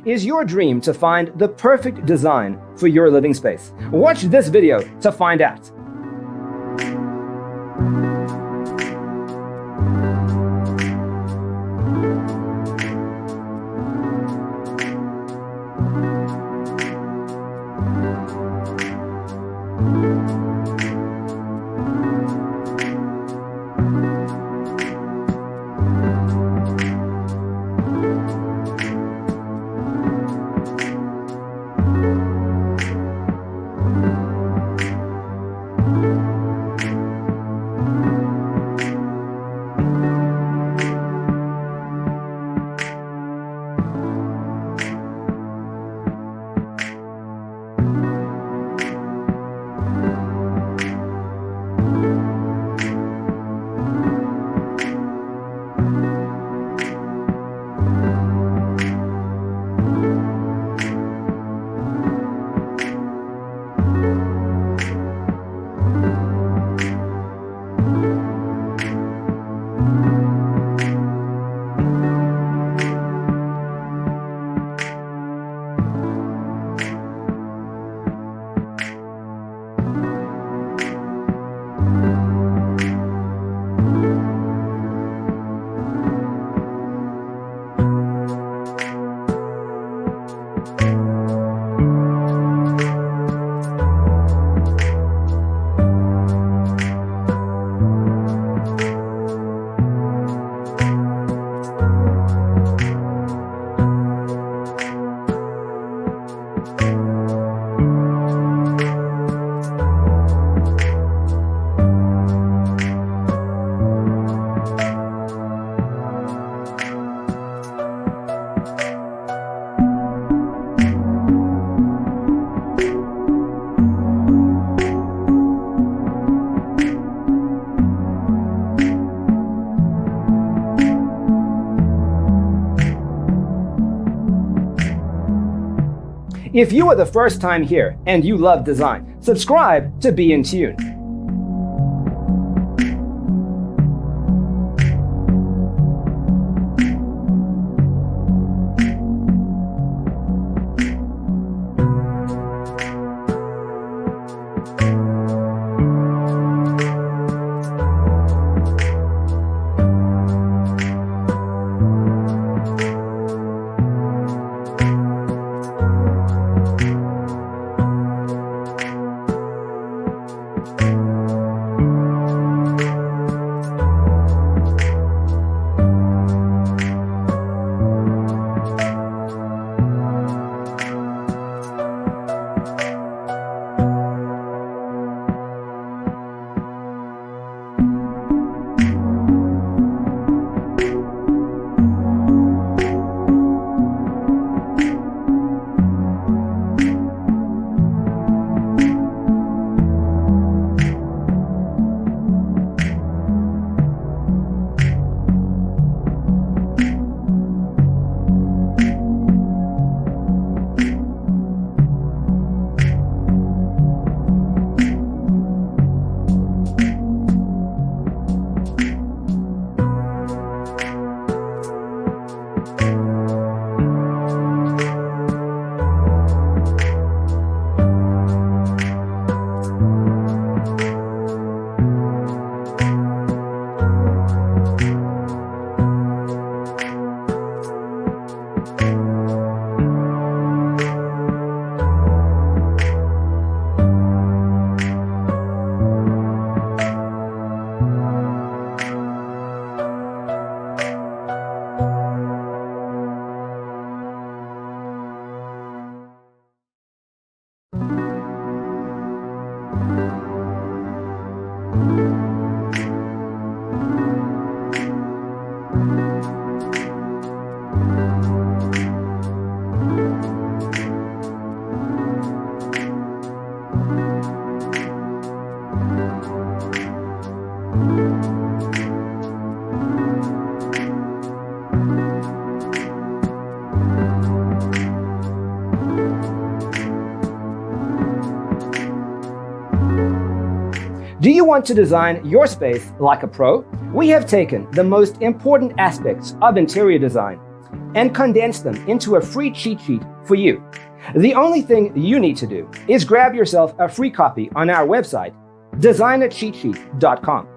Is your dream to find the perfect design for your living space? Watch this video to find out. If you are the first time here and you love design, subscribe to Be in Tune. Do you want to design your space like a pro? We have taken the most important aspects of interior design, and condense them into a free cheat sheet for you. The only thing you need to do is grab yourself a free copy on our website, designercheatsheet.com.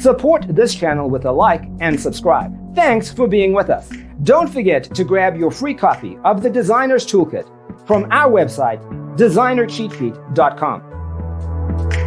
Support this channel with a like and subscribe. Thanks for being with us. Don't forget to grab your free copy of the Designer's Toolkit from our website, designercheatsheet.com.